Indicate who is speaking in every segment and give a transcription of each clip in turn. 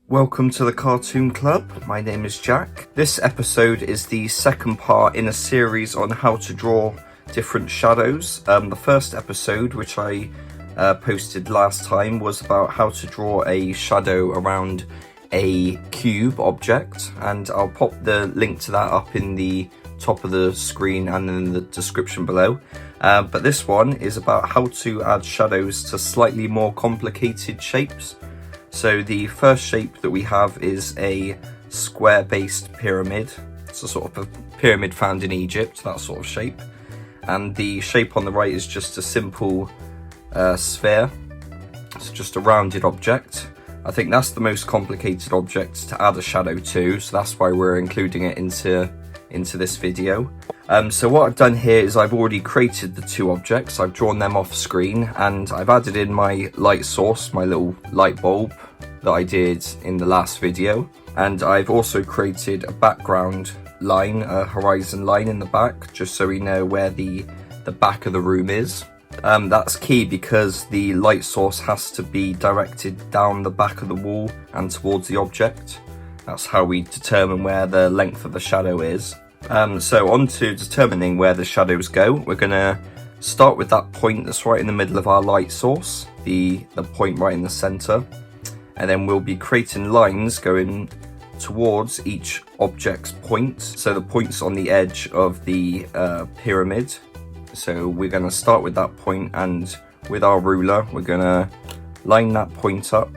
Speaker 1: Welcome to the Cartoon Club. My name is Jack. This episode is the second part in a series on how to draw different shadows. The first episode, which I posted last time, was about how to draw a shadow around a cube object, and I'll pop the link to that up in the top of the screen and in the description below. But this one is about how to add shadows to slightly more complicated shapes. So the first shape that we have is a square-based pyramid. It's a sort of a pyramid found in Egypt, that sort of shape. And the shape on the right is just a simple sphere. It's just a rounded object. I think that's the most complicated object to add a shadow to, so that's why we're including it into this video. So what I've done here is I've already created the two objects. I've drawn them off screen and I've added in my light source, my little light bulb that I did in the last video. And I've also created a background line, a horizon line in the back, just so we know where the back of the room is. That's key because the light source has to be directed down the back of the wall and towards the object. That's how we determine where the length of the shadow is. So on to determining where the shadows go. We're going to start with that point that's right in the middle of our light source, the point right in the center, and then we'll be creating lines going towards each object's point, so the points on the edge of the pyramid. So we're going to start with that point, and with our ruler we're going to line that point up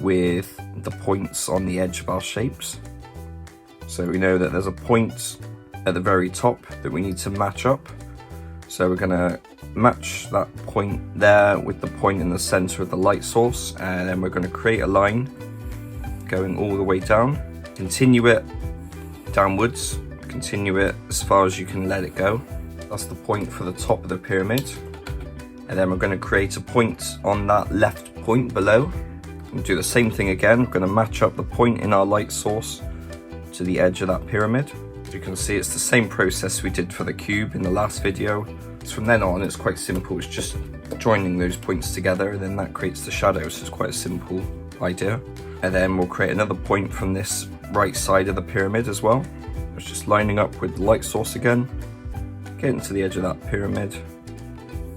Speaker 1: with the points on the edge of our shapes. So we know that there's a point at the very top that we need to match up. So we're going to match that point there with the point in the center of the light source, and then we're going to create a line going all the way down. Continue it downwards, continue it as far as you can let it go. That's the point for the top of the pyramid. And then we're going to create a point on that left point below. We'll do the same thing again. We're going to match up the point in our light source to the edge of that pyramid. As you can see, it's the same process we did for the cube in the last video. So from then on, it's quite simple. It's just joining those points together, and then that creates the shadow. So it's quite a simple idea. And then we'll create another point from this right side of the pyramid as well. It's just lining up with the light source again, getting to the edge of that pyramid,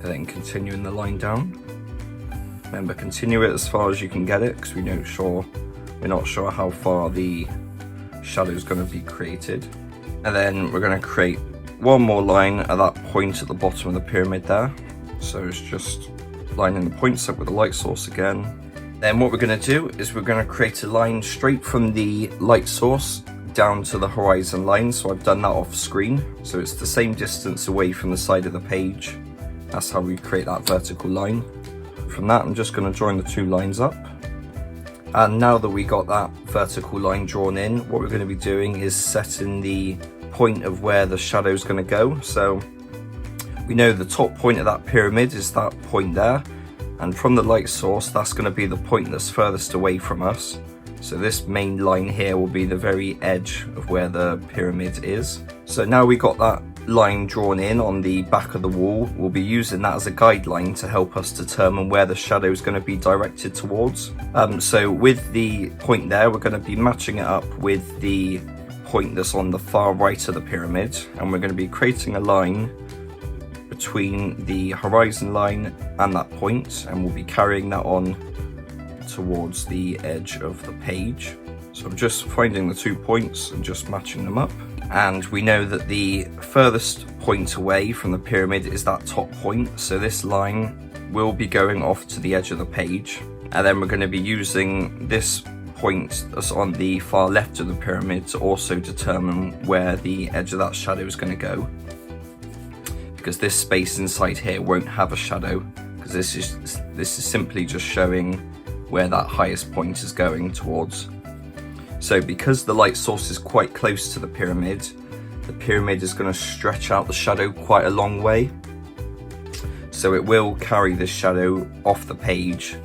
Speaker 1: and then continuing the line down. Remember, continue it as far as you can get it, because we're not sure how far the shadow is going to be created. And then we're going to create one more line at that point at the bottom of the pyramid there. So it's just lining the points up with the light source again. Then what we're going to do is we're going to create a line straight from the light source down to the horizon line. So I've done that off screen, so it's the same distance away from the side of the page. That's how we create that vertical line. From that, I'm just going to join the two lines up. And now that we got that vertical line drawn in, what we're going to be doing is setting the point of where the shadow is going to go. So we know the top point of that pyramid is that point there, and from the light source that's going to be the point that's furthest away from us. So this main line here will be the very edge of where the pyramid is. So now we got that line drawn in on the back of the wall, we'll be using that as a guideline to help us determine where the shadow is going to be directed towards. So with the point there, we're going to be matching it up with the point that's on the far right of the pyramid, and we're going to be creating a line between the horizon line and that point, and we'll be carrying that on towards the edge of the page. So I'm just finding the 2 points and just matching them up. And we know that the furthest point away from the pyramid is that top point, so this line will be going off to the edge of the page. And then we're going to be using this point that's on the far left of the pyramid to also determine where the edge of that shadow is going to go, because this space inside here won't have a shadow, because this is simply just showing where that highest point is going towards. So because the light source is quite close to the pyramid is going to stretch out the shadow quite a long way. So it will carry this shadow off the page.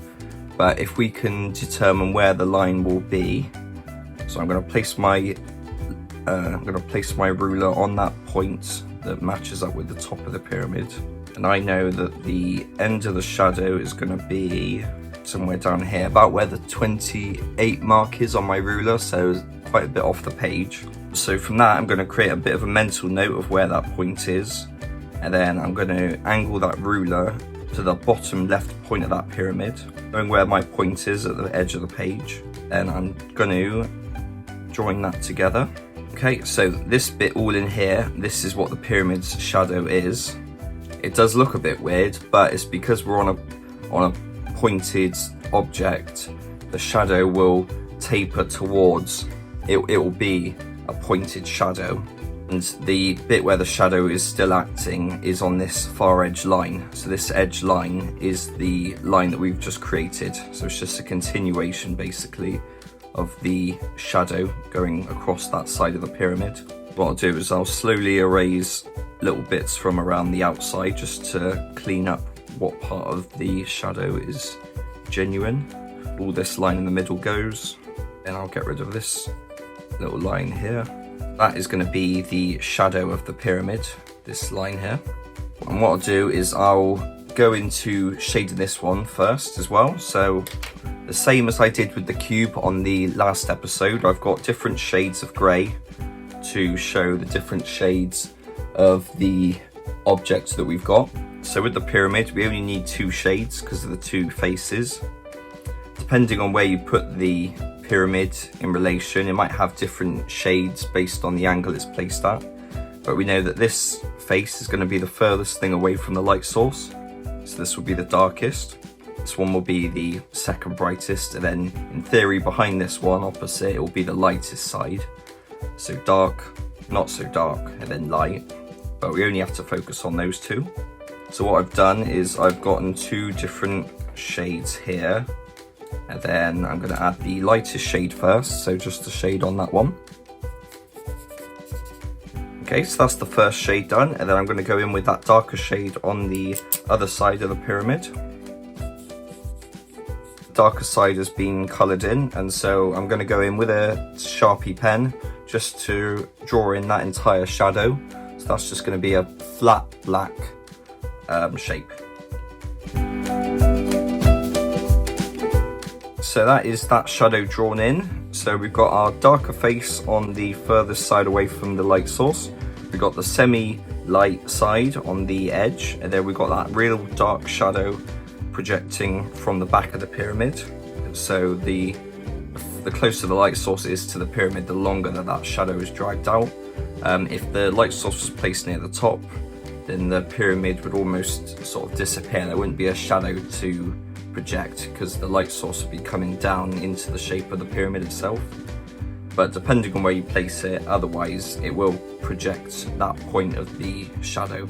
Speaker 1: But if we can determine where the line will be, so I'm going to place my ruler on that point that matches up with the top of the pyramid. And I know that the end of the shadow is going to be somewhere down here, about where the 28 mark is on my ruler, so quite a bit off the page. So from that, I'm going to create a bit of a mental note of where that point is, and then I'm going to angle that ruler to the bottom left point of that pyramid, knowing where my point is at the edge of the page. Then I'm going to join that together. Okay, so this bit all in here, this is what the pyramid's shadow is. It does look a bit weird, but it's because we're on a pointed object. The shadow will taper towards it will be a pointed shadow, and the bit where the shadow is still acting is on this far edge line. So this edge line is the line that we've just created, so it's just a continuation basically of the shadow going across that side of the pyramid. What I'll do is I'll slowly erase little bits from around the outside just to clean up what part of the shadow is genuine. All this line in the middle goes, and I'll get rid of this little line here. That is going to be the shadow of the pyramid, this line here. And what I'll do is I'll go into shading this one first as well. So the same as I did with the cube on the last episode, I've got different shades of grey to show the different shades of the objects that we've got. So with the pyramid, we only need 2 shades because of the 2 faces. Depending on where you put the pyramid in relation, it might have different shades based on the angle it's placed at. But we know that this face is going to be the furthest thing away from the light source, so this will be the darkest. This one will be the second brightest, and then in theory behind this one opposite, it will be the lightest side. So dark, not so dark, and then light. But we only have to focus on those 2. So what I've done is I've gotten 2 different shades here, and then I'm going to add the lightest shade first, so just a shade on that one. Okay, so that's the first shade done, and then I'm going to go in with that darker shade on the other side of the pyramid. The darker side has been coloured in, and so I'm going to go in with a Sharpie pen just to draw in that entire shadow. So that's just going to be a flat black shape. So that is that shadow drawn in. So we've got our darker face on the furthest side away from the light source. We've got the semi-light side on the edge, and then we've got that real dark shadow projecting from the back of the pyramid. So the closer the light source is to the pyramid, the longer that shadow is dragged out. If the light source was placed near the top, then the pyramid would almost sort of disappear. There wouldn't be a shadow to project because the light source would be coming down into the shape of the pyramid itself. But depending on where you place it, otherwise it will project that point of the shadow.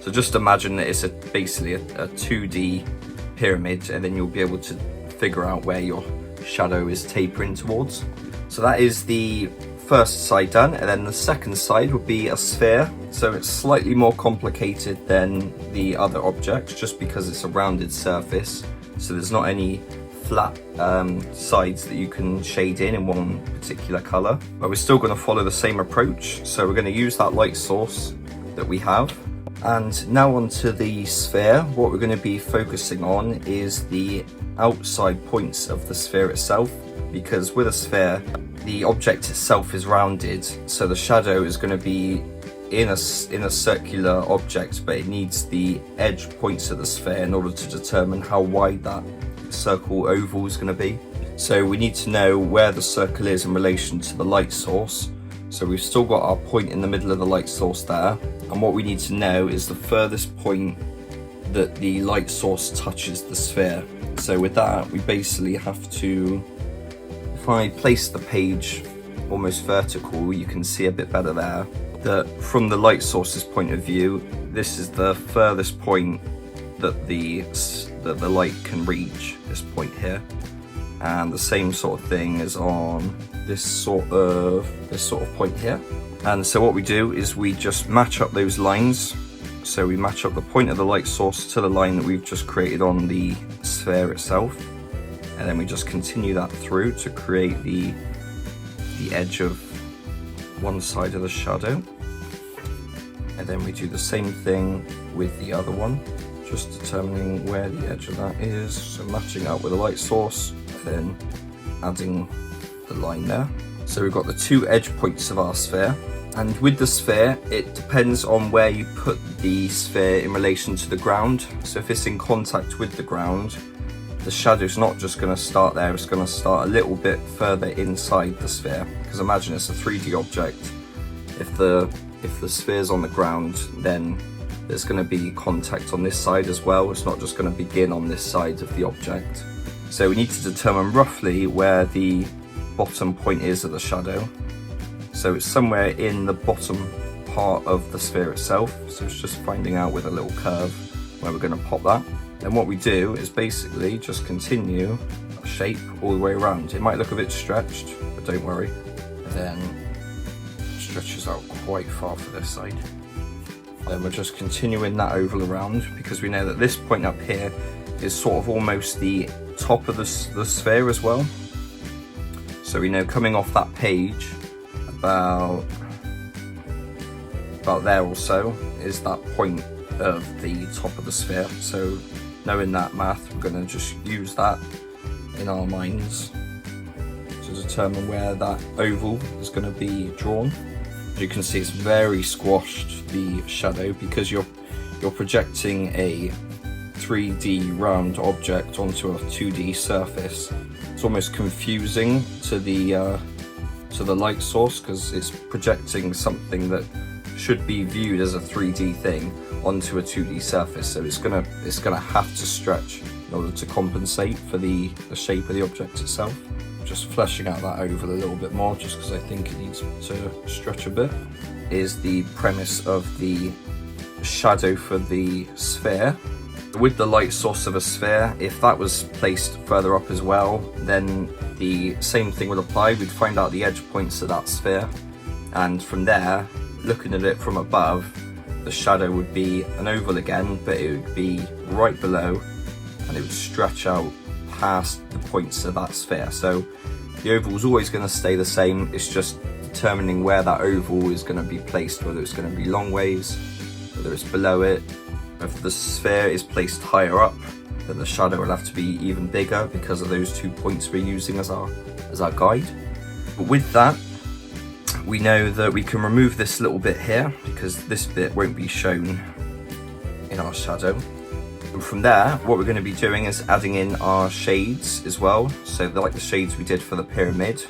Speaker 1: So just imagine that it's basically a 2D pyramid, and then you'll be able to figure out where your shadow is tapering towards. So that is the first side done, and then the second side would be a sphere. So it's slightly more complicated than the other objects just because it's a rounded surface, so there's not any flat sides that you can shade in one particular color, but we're still going to follow the same approach. So we're going to use that light source that we have, and now onto the sphere. What we're going to be focusing on is the outside points of the sphere itself, because with a sphere the object itself is rounded, so the shadow is going to be in a circular object, but it needs the edge points of the sphere in order to determine how wide that circle oval is going to be. So we need to know where the circle is in relation to the light source. So we've still got our point in the middle of the light source there, and what we need to know is the furthest point that the light source touches the sphere. So with that, we basically have to, if I place the page almost vertical, you can see a bit better there that from the light source's point of view, this is the furthest point that the light can reach, this point here. And the same sort of thing is on this sort of point here. And so what we do is we just match up those lines. So we match up the point of the light source to the line that we've just created on the sphere itself, and then we just continue that through to create the edge of one side of the shadow. And then we do the same thing with the other one, just determining where the edge of that is, so matching out with a light source, and then adding the line there. So we've got the 2 edge points of our sphere, and with the sphere it depends on where you put the sphere in relation to the ground. So if it's in contact with the ground, the shadow's not just going to start there, it's going to start a little bit further inside the sphere, because imagine it's a 3D object. If the sphere's on the ground, then there's going to be contact on this side as well. It's not just going to begin on this side of the object. So we need to determine roughly where the bottom point is of the shadow. So it's somewhere in the bottom part of the sphere itself. So it's just finding out with a little curve where we're going to pop that. And what we do is basically just continue a shape all the way around. It might look a bit stretched, but don't worry. And then it stretches out quite far for this side. Then we're just continuing that oval around, because we know that this point up here is sort of almost the top of the sphere as well. So we know coming off that page, about there or so, is that point of the top of the sphere. So knowing that math, we're going to just use that in our minds to determine where that oval is going to be drawn. As you can see, it's very squashed, the shadow, because you're projecting a 3D round object onto a 2D surface. It's almost confusing to the light source, because it's projecting something that should be viewed as a 3D thing onto a 2D surface. So it's gonna have to stretch in order to compensate for the shape of the object itself. Just fleshing out that oval a little bit more, just because I think it needs to stretch a bit, is the premise of the shadow for the sphere. With the light source of a sphere, if that was placed further up as well, then the same thing would apply. We'd find out the edge points of that sphere, and from there, looking at it from above, the shadow would be an oval again, but it would be right below, and it would stretch out past the points of that sphere. So the oval is always going to stay the same. It's just determining where that oval is going to be placed, whether it's going to be long ways, whether it's below it. If the sphere is placed higher up, then the shadow will have to be even bigger because of those 2 points we're using as our guide. But with that, we know that we can remove this little bit here, because this bit won't be shown in our shadow. And from there, what we're going to be doing is adding in our shades as well. So they're like the shades we did for the pyramid,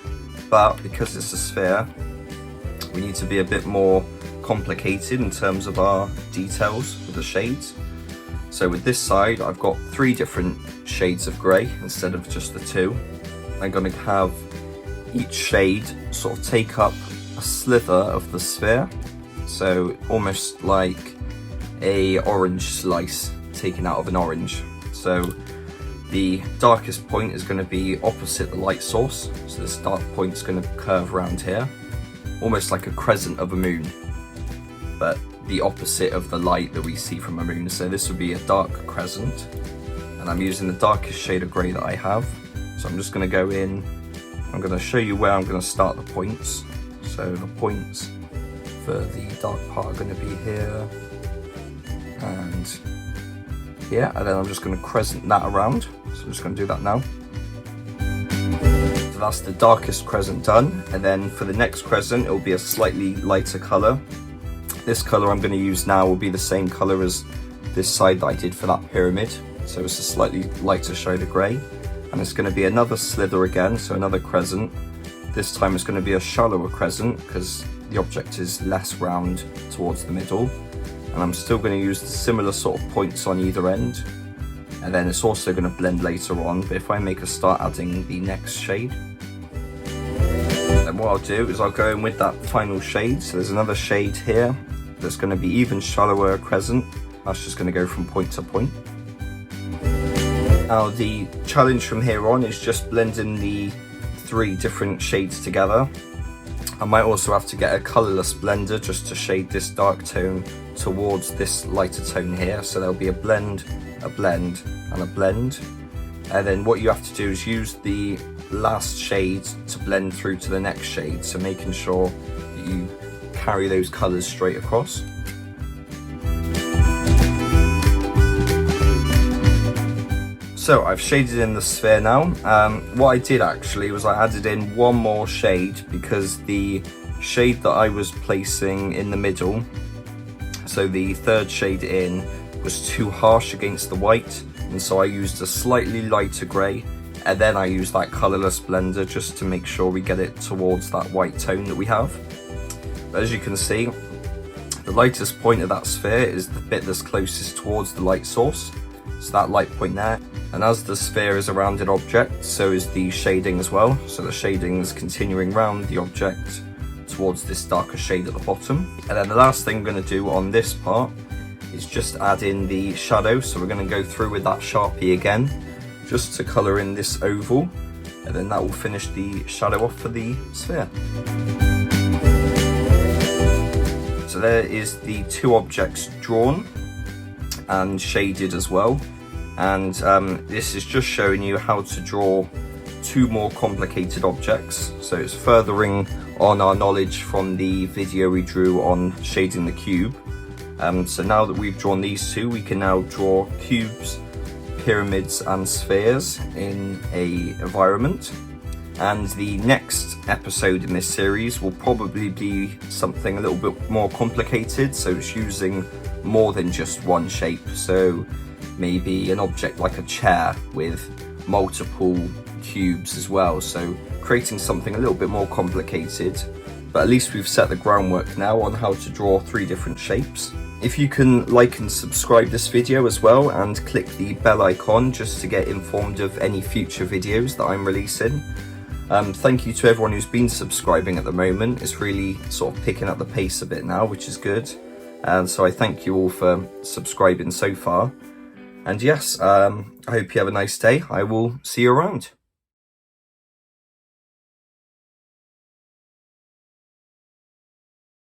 Speaker 1: but because it's a sphere, we need to be a bit more complicated in terms of our details with the shades. So with this side, I've got 3 different shades of grey instead of just the 2. I'm going to have each shade sort of take up a slither of the sphere, so almost like a orange slice taken out of an orange. So the darkest point is going to be opposite the light source, so this dark point is going to curve around here, almost like a crescent of a moon, but the opposite of the light that we see from a moon. So this would be a dark crescent, and I'm using the darkest shade of grey that I have. So I'm just going to go in, I'm going to show you where I'm going to start the points. So the points for the dark part are going to be here and here, and then I'm just going to crescent that around. So I'm just going to do that now. So that's the darkest crescent done, and then for the next crescent it will be a slightly lighter colour. This colour I'm going to use now will be the same colour as this side that I did for that pyramid, so it's a slightly lighter shade of grey, and it's going to be another slither again, so another crescent. This time it's going to be a shallower crescent because the object is less round towards the middle, and I'm still going to use the similar sort of points on either end, and then it's also going to blend later on. But if I make a start adding the next shade, then what I'll do is I'll go in with that final shade. So there's another shade here that's going to be even shallower crescent. That's just going to go from point to point. Now the challenge from here on is just blending the 3 different shades together. I might also have to get a colourless blender just to shade this dark tone towards this lighter tone here. So there'll be a blend, a blend, and a blend. And then what you have to do is use the last shade to blend through to the next shade. So making sure that you carry those colours straight across. So I've shaded in the sphere now. What I did actually was I added in one more shade because the shade that I was placing in the middle, so the third shade in, was too harsh against the white, and so I used a slightly lighter grey, and then I used that colourless blender just to make sure we get it towards that white tone that we have. But as you can see, the lightest point of that sphere is the bit that's closest towards the light source, so that light point there. And as the sphere is a rounded object, so is the shading as well. So the shading is continuing round the object towards this darker shade at the bottom. And then the last thing I'm going to do on this part is just add in the shadow. So we're going to go through with that Sharpie again, just to colour in this oval, and then that will finish the shadow off for the sphere. So there is the two objects drawn and shaded as well. And this is just showing you how to draw two more complicated objects. So it's furthering on our knowledge from the video we drew on shading the cube. So now that we've drawn these two, we can now draw cubes, pyramids and spheres in a environment. And the next episode in this series will probably be something a little bit more complicated, so it's using more than just one shape. So maybe an object like a chair with multiple cubes as well, so creating something a little bit more complicated. But at least we've set the groundwork now on how to draw 3 different shapes. If you can like and subscribe this video as well, and click the bell icon just to get informed of any future videos that I'm releasing. Thank you to everyone who's been subscribing at the moment. It's really sort of picking up the pace a bit now, which is good. And so I thank you all for subscribing so far. And yes, I hope you have a nice day. I will see you around.